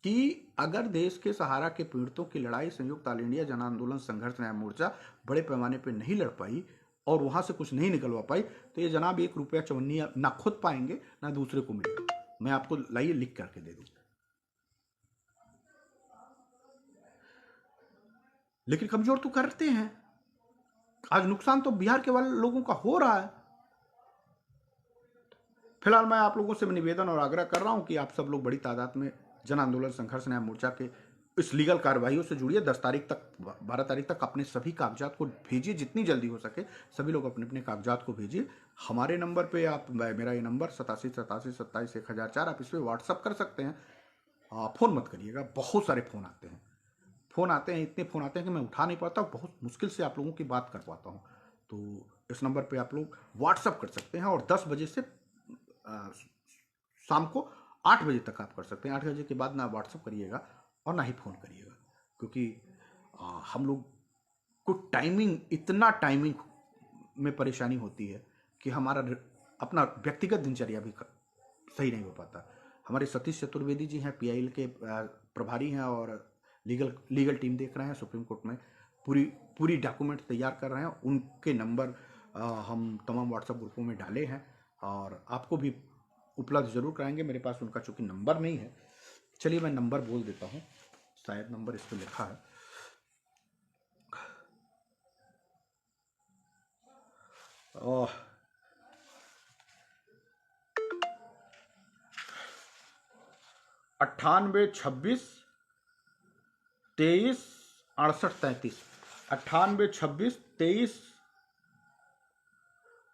कि अगर देश के सहारा के पीड़ितों की लड़ाई संयुक्त ऑल इंडिया जन आंदोलन संघर्ष न्याय मोर्चा बड़े पैमाने पर नहीं लड़ पाई और वहां से कुछ नहीं निकलवा पाई, तो ये जनाब 1 रुपया चवन्नी ना खुद पाएंगे ना दूसरे को मिलेगा। मैं आपको लाइए लिख करके दे दूं। लेकिन कमजोर तो करते हैं। आज नुकसान तो बिहार के वाले लोगों का हो रहा है। फिलहाल मैं आप लोगों से निवेदन और आग्रह कर रहा हूं कि आप सब लोग बड़ी तादाद में जन आंदोलन संघर्ष न्याय मोर्चा के इस लीगल कार्रवाइयों से जुड़िए। 10 तारीख तक, 12 तारीख तक अपने सभी कागजात को भेजिए, जितनी जल्दी हो सके सभी लोग अपने अपने कागजात को भेजिए। हमारे नंबर पे आप, मेरा ये नंबर 8787271004, आप इस पर व्हाट्सअप कर सकते हैं। फ़ोन मत करिएगा, बहुत सारे फ़ोन आते हैं, इतने फ़ोन आते हैं कि मैं उठा नहीं पाता, बहुत मुश्किल से आप लोगों की बात कर पाता हूँ। तो इस नंबर पे आप लोग व्हाट्सअप कर सकते हैं और 10 बजे से शाम को 8 बजे तक आप कर सकते हैं। 8 बजे के बाद ना व्हाट्सअप करिएगा और ना ही फ़ोन करिएगा, क्योंकि हम लोग को इतना टाइमिंग में परेशानी होती है कि हमारा अपना व्यक्तिगत दिनचर्या भी सही नहीं हो पाता। हमारे सतीश चतुर्वेदी जी हैं, PIL के प्रभारी हैं और लीगल टीम देख रहे हैं, सुप्रीम कोर्ट में पूरी डॉक्यूमेंट तैयार कर रहे हैं। उनके नंबर हम तमाम व्हाट्सएप ग्रुपों में डाले हैं और आपको भी उपलब्ध जरूर कराएंगे। मेरे पास उनका चूंकि नंबर नहीं है, चलिए मैं नंबर बोल देता हूँ, शायद नंबर इस पर लिखा है। और 9826236833,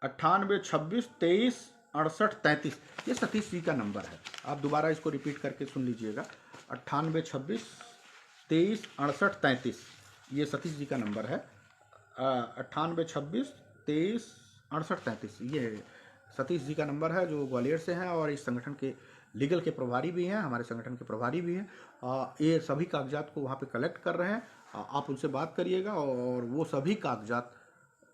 9826236833, ये सतीश जी का नंबर है। आप दोबारा इसको रिपीट करके सुन लीजिएगा, 9826236833, ये सतीश जी का नंबर है। 9826236833, ये सतीश जी का नंबर है, जो ग्वालियर से हैं और इस संगठन के लीगल के प्रभारी भी हैं, हमारे संगठन के प्रभारी भी हैं। ये सभी कागजात को वहाँ पे कलेक्ट कर रहे हैं। आप उनसे बात करिएगा और वो सभी कागजात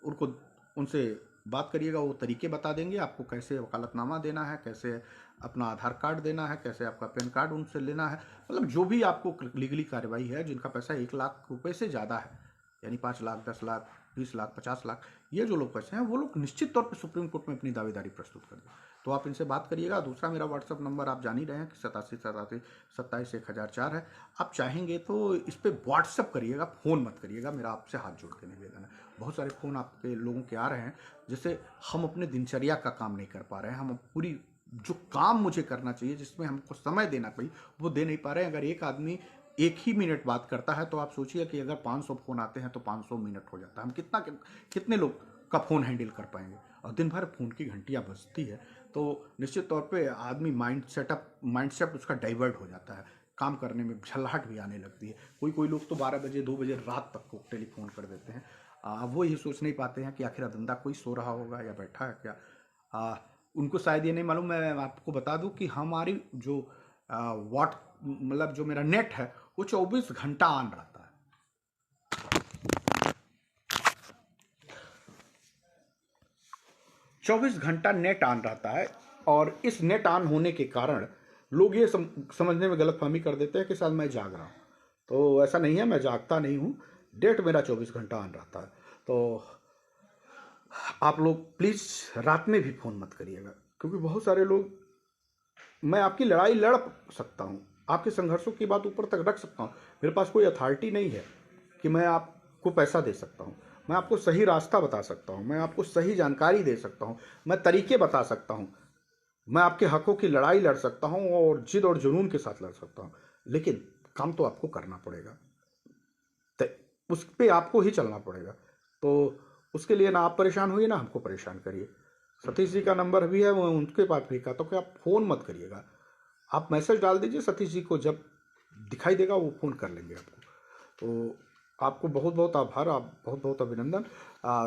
उनसे बात करिएगा, वो तरीके बता देंगे आपको, कैसे वकालतनामा देना है, कैसे अपना आधार कार्ड देना है, कैसे आपका पैन कार्ड उनसे लेना है, मतलब जो भी आपको लीगली कार्रवाई है। जिनका पैसा 1 लाख रुपए से ज़्यादा है, यानी 5 लाख, 10 लाख, 20 लाख, 50 लाख, ये जो लोग पैसे हैं वो लोग निश्चित तौर पर सुप्रीम कोर्ट में अपनी दावेदारी प्रस्तुत कर दें। तो आप इनसे बात करिएगा। दूसरा मेरा व्हाट्सअप नंबर आप जान ही रहे हैं कि 8787271004 है। आप चाहेंगे तो इस पर व्हाट्सअप करिएगा, फ़ोन मत करिएगा, मेरा आपसे हाथ जोड़ के निवेदन है। बहुत सारे फ़ोन आपके लोगों के आ रहे हैं, जिससे हम अपने दिनचर्या का काम नहीं कर पा रहे हैं, हम पूरी जो काम मुझे करना चाहिए, जिसमें हमको समय देना चाहिए, वो दे नहीं पा रहे हैं। अगर एक आदमी 1 ही मिनट बात करता है तो आप सोचिए कि अगर 500 फोन आते हैं तो 500 मिनट हो जाता है। हम कितने लोग का फोन हैंडल कर पाएंगे? और दिन भर फोन की घंटियां बजती है तो निश्चित तौर पे आदमी माइंडसेट उसका डाइवर्ट हो जाता है, काम करने में झल्लाहट भी आने लगती है। कोई कोई लोग तो 12 बजे 2 बजे रात तक को टेलीफोन कर देते हैं। वो ये सोच नहीं पाते हैं कि आखिर बंदा कोई सो रहा होगा या बैठा है क्या। उनको शायद ये नहीं मालूम। मैं आपको बता दूं कि हमारी जो वाट मतलब जो मेरा नेट है वो 24 घंटा ऑन रहता है। 24 घंटा नेट ऑन रहता है। और इस नेट ऑन होने के कारण लोग ये समझने में गलतफहमी कर देते हैं कि शायद मैं जाग रहा हूँ। तो ऐसा नहीं है, मैं जागता नहीं हूँ। नेट मेरा 24 घंटा ऑन रहता है। तो आप लोग प्लीज़ रात में भी फ़ोन मत करिएगा, क्योंकि बहुत सारे लोग, मैं आपकी लड़ाई लड़ सकता हूँ, आपके संघर्षों की बात ऊपर तक रख सकता हूँ। मेरे पास कोई अथॉरिटी नहीं है कि मैं आपको पैसा दे सकता हूँ। मैं आपको सही रास्ता बता सकता हूँ, मैं आपको सही जानकारी दे सकता हूँ, मैं तरीके बता सकता हूँ, मैं आपके हकों की लड़ाई लड़ सकता हूँ और जिद और जुनून के साथ लड़ सकता हूँ। लेकिन काम तो आपको करना पड़ेगा, उस पर आपको ही चलना पड़ेगा। तो उसके लिए ना आप परेशान होइए ना हमको परेशान करिए। सतीश जी का नंबर भी है, वो उनके पास भी का, तो क्या आप फ़ोन मत करिएगा। आप मैसेज डाल दीजिए सतीश जी को, जब दिखाई देगा वो फ़ोन कर लेंगे आपको। तो आपको बहुत बहुत आभार, आप बहुत बहुत अभिनंदन।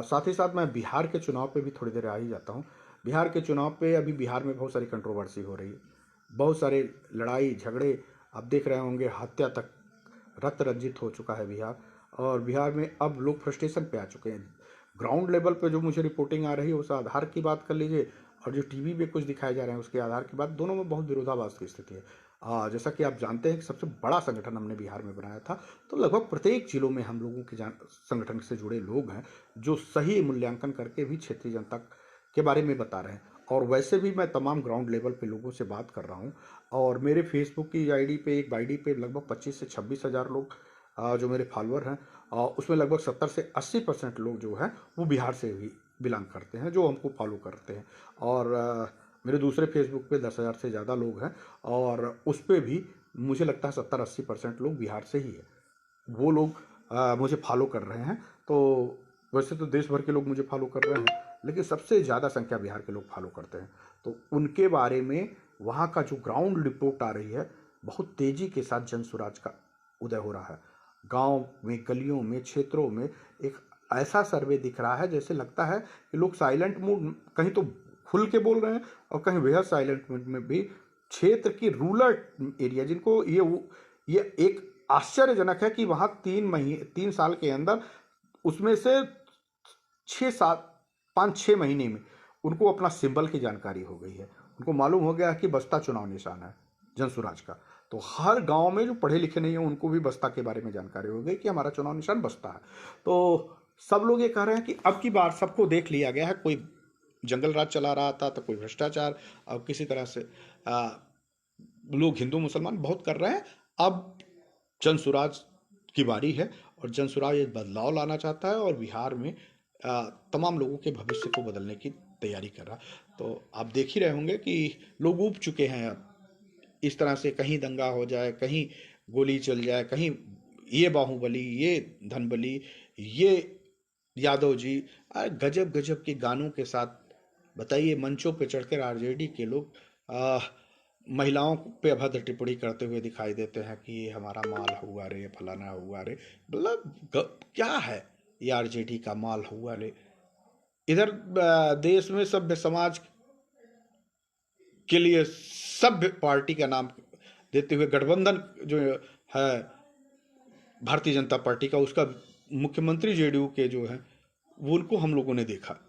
साथ ही साथ मैं बिहार के चुनाव पे भी थोड़ी देर आ ही जाता हूँ। बिहार के चुनाव पे अभी बिहार में बहुत सारी कंट्रोवर्सी हो रही है, बहुत सारे लड़ाई झगड़े आप देख रहे होंगे, हत्या तक, रक्त रंजित हो चुका है बिहार। और बिहार में अब लोग फ्रस्ट्रेशन पे आ चुके हैं। ग्राउंड लेवल पे जो मुझे रिपोर्टिंग आ रही है उस आधार की बात कर लीजिए, और जो टीवी पे कुछ दिखाए जा रहे हैं उसके आधार की बात, दोनों में बहुत विरोधाभास की स्थिति है। जैसा कि आप जानते हैं कि सबसे बड़ा संगठन हमने बिहार में बनाया था, तो लगभग प्रत्येक जिलों में हम लोगों के संगठन से जुड़े लोग हैं जो सही मूल्यांकन करके भी क्षेत्रीय जनता के बारे में बता रहे हैं। और वैसे भी मैं तमाम ग्राउंड लेवल पे लोगों से बात कर रहा हूँ। और मेरे फेसबुक की आईडी पे, एक आईडी पे लगभग 25 से 26 हज़ार लोग जो मेरे फॉलोअर हैं, उसमें लगभग 70 से 80% लोग जो हैं वो बिहार से भी बिलोंग करते हैं, जो हमको फॉलो करते हैं। और मेरे दूसरे फेसबुक पे 10,000 से ज़्यादा लोग हैं, और उस पर भी मुझे लगता है 70-80% लोग बिहार से ही है। वो लोग मुझे फॉलो कर रहे हैं। तो वैसे तो देश भर के लोग मुझे फॉलो कर रहे हैं, लेकिन सबसे ज़्यादा संख्या बिहार के लोग फॉलो करते हैं। तो उनके बारे में वहाँ का जो ग्राउंड रिपोर्ट आ रही है, बहुत तेज़ी के साथ जन स्वराज का उदय हो रहा है। गांव में, गलियों में, क्षेत्रों में एक ऐसा सर्वे दिख रहा है जैसे लगता है कि लोग साइलेंट मोड, कहीं तो खुल के बोल रहे हैं और कहीं बेहद साइलेंट मोड में भी। क्षेत्र की रूरल एरिया, जिनको ये एक आश्चर्यजनक है कि वहाँ 3 साल के अंदर उसमें से 5-6 महीने में उनको अपना सिंबल की जानकारी हो गई है। उनको मालूम हो गया कि बस्ता चुनाव निशान है जन स्वराज का। तो हर गांव में जो पढ़े लिखे नहीं है उनको भी बस्ता के बारे में जानकारी हो गई कि हमारा चुनाव निशान बस्ता है। तो सब लोग ये कह रहे हैं कि अब की बार सबको देख लिया गया है। कोई जंगल राज चला रहा था तो कोई भ्रष्टाचार, अब किसी तरह से लोग हिंदू मुसलमान बहुत कर रहे हैं। अब जन स्वराज की बारी है और जन स्वराज एक बदलाव लाना चाहता है और बिहार में तमाम लोगों के भविष्य को बदलने की तैयारी कर रहा। तो आप देख ही रहे होंगे कि लोग ऊब चुके हैं अब इस तरह से, कहीं दंगा हो जाए, कहीं गोली चल जाए, कहीं ये बाहुबली, ये धनबली, ये यादव जी, गजब गजब के गानों के साथ बताइए मंचों पे चढ़कर आरजेडी के लोग महिलाओं पे अभद्र टिप्पणी करते हुए दिखाई देते हैं कि ये हमारा माल हुआ रे, फलाना हुआ रे। मतलब क्या है ये आरजेडी का माल हुआ रे? इधर देश में सभ्य समाज के लिए सभ्य पार्टी का नाम देते हुए गठबंधन जो है भारतीय जनता पार्टी का, उसका मुख्यमंत्री जेडीयू के जो है वो, उनको हम लोगों ने देखा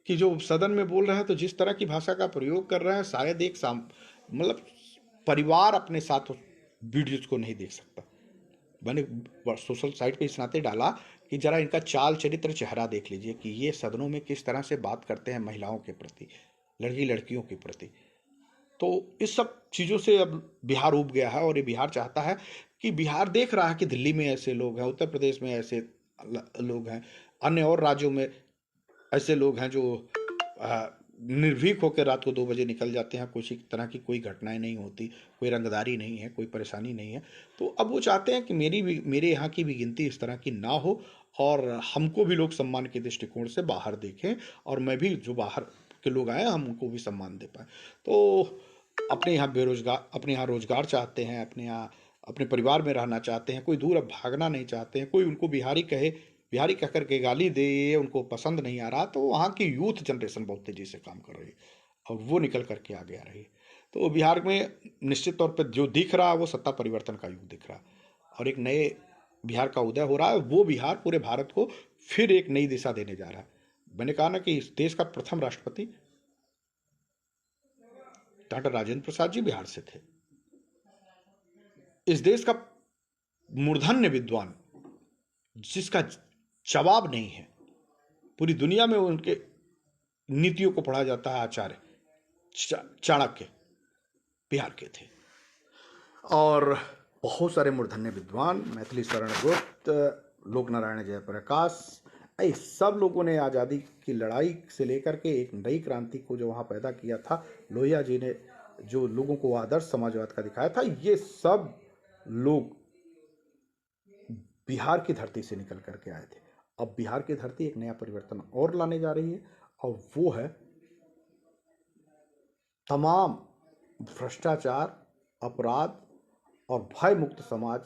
कि जो सदन में बोल रहे हैं तो जिस तरह की भाषा का प्रयोग कर रहे हैं, शायद एक मतलब परिवार अपने साथ वीडियोज को नहीं देख सकता। मैंने सोशल साइट पे इस नाते डाला कि जरा इनका चाल चरित्र चेहरा देख लीजिए कि ये सदनों में किस तरह से बात करते हैं महिलाओं के प्रति, लड़कियों के प्रति। तो इस सब चीज़ों से अब बिहार उब गया है और ये बिहार चाहता है कि, बिहार देख रहा है कि दिल्ली में ऐसे लोग हैं, उत्तर प्रदेश में ऐसे लोग हैं, अन्य और राज्यों में ऐसे लोग हैं जो निर्भीक होकर रात को 2 बजे निकल जाते हैं, किसी तरह की कोई घटनाएं नहीं होती, कोई रंगदारी नहीं है, कोई परेशानी नहीं है। तो अब वो चाहते हैं कि मेरे यहाँ की भी गिनती इस तरह की ना हो और हमको भी लोग सम्मान के दृष्टिकोण से बाहर देखें और मैं भी जो बाहर के लोग आए हम उनको भी सम्मान दे पाए। तो अपने यहाँ बेरोजगार, अपने यहाँ रोजगार चाहते हैं, अपने यहाँ अपने परिवार में रहना चाहते हैं, कोई दूर अब भागना नहीं चाहते हैं, कोई उनको बिहारी कहे, बिहारी कह करके गाली दे, ये उनको पसंद नहीं आ रहा। तो वहाँ की यूथ जनरेशन बहुत तेजी से काम कर रही है और वो निकल करके आगे आ रही है। तो बिहार में निश्चित तौर पर जो दिख रहा है वो सत्ता परिवर्तन का युग दिख रहा है और एक नए बिहार का उदय हो रहा है। वो बिहार पूरे भारत को फिर एक नई दिशा देने जा रहा है। मैंने कहा ना कि इस देश का प्रथम राष्ट्रपति डॉक्टर राजेंद्र प्रसाद जी बिहार से थे। इस देश का मूर्धन्य विद्वान जिसका जवाब नहीं है, पूरी दुनिया में उनके नीतियों को पढ़ा जाता है, आचार्य चाणक्य बिहार के थे। और बहुत सारे मूर्धन्य विद्वान, मैथिली शरण गुप्त, लोक नारायण जयप्रकाश, सब लोगों ने आज़ादी की लड़ाई से लेकर के एक नई क्रांति को जो वहाँ पैदा किया था, लोहिया जी ने जो लोगों को आदर्श समाजवाद का दिखाया था, ये सब लोग बिहार की धरती से निकल करके आए थे। अब बिहार की धरती एक नया परिवर्तन और लाने जा रही है और वो है तमाम भ्रष्टाचार, अपराध और भय मुक्त समाज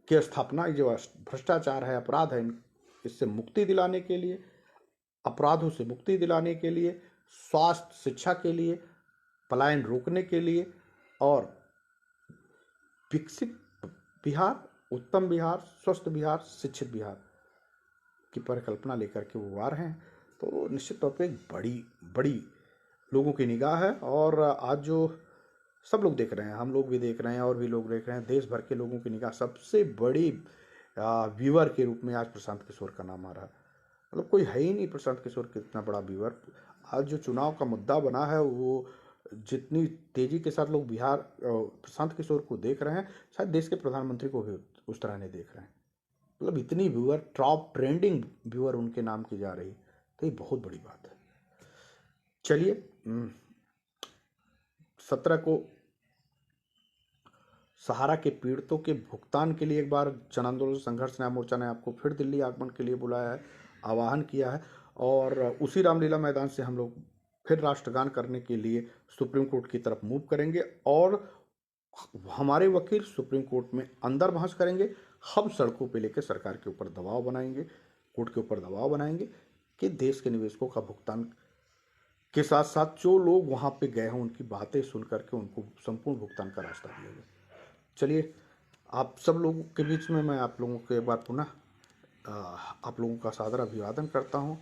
की स्थापना। जो भ्रष्टाचार है, अपराध है, इससे मुक्ति दिलाने के लिए, अपराधों से मुक्ति दिलाने के लिए, स्वास्थ्य शिक्षा के लिए, पलायन रोकने के लिए और विकसित बिहार, उत्तम बिहार, स्वस्थ बिहार, शिक्षित बिहार की परिकल्पना लेकर के वो आ रहे हैं। तो निश्चित तौर पे एक बड़ी लोगों की निगाह है और आज जो सब लोग देख रहे हैं, हम लोग भी देख रहे हैं और भी लोग देख रहे हैं, देश भर के लोगों की निगाह सबसे बड़ी व्यूअर के रूप में आज प्रशांत किशोर का नाम आ रहा है। मतलब कोई है ही नहीं प्रशांत किशोर कितना बड़ा व्यूअर। आज जो चुनाव का मुद्दा बना है, वो जितनी तेजी के साथ लोग बिहार प्रशांत किशोर को देख रहे हैं, शायद देश के प्रधानमंत्री को भी उस तरह नहीं देख रहे हैं। मतलब इतनी व्यूअर, टॉप ट्रेंडिंग व्यूअर उनके नाम की जा रही, तो ये बहुत बड़ी बात है। चलिए 17 को सहारा के पीड़ितों के भुगतान के लिए एक बार जन आंदोलन संघर्ष न्याय मोर्चा ने आपको फिर दिल्ली आगमन के लिए बुलाया है, आह्वान किया है और उसी रामलीला मैदान से हम लोग फिर राष्ट्रगान करने के लिए सुप्रीम कोर्ट की तरफ मूव करेंगे और हमारे वकील सुप्रीम कोर्ट में अंदर बहस करेंगे। हम सड़कों पे लेकर सरकार के ऊपर दबाव बनाएंगे, कोर्ट के ऊपर दबाव बनाएंगे कि देश के निवेशकों का भुगतान के साथ साथ जो लोग वहाँ पे गए हैं उनकी बातें सुन करके उनको संपूर्ण भुगतान का रास्ता दिया जाए। चलिए, आप सब लोगों के बीच में मैं आप लोगों को एक बार पुनः आप लोगों का सादर अभिवादन करता हूँ।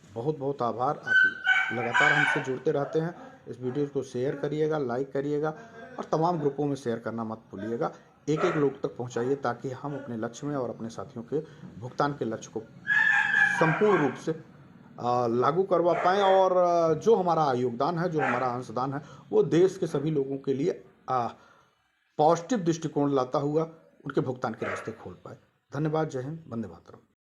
बहुत बहुत आभार। आप लगातार हमसे जुड़ते रहते हैं। इस वीडियो को शेयर करिएगा, लाइक करिएगा और तमाम ग्रुपों में शेयर करना मत भूलिएगा। एक एक लोग तक पहुंचाइए ताकि हम अपने लक्ष्य में और अपने साथियों के भुगतान के लक्ष्य को संपूर्ण रूप से लागू करवा पाएँ और जो हमारा योगदान है, जो हमारा अंशदान है, वो देश के सभी लोगों के लिए पॉजिटिव दृष्टिकोण लाता हुआ उनके भुगतान के रास्ते खोल पाए। धन्यवाद। जय हिंद। वंदे मातरम।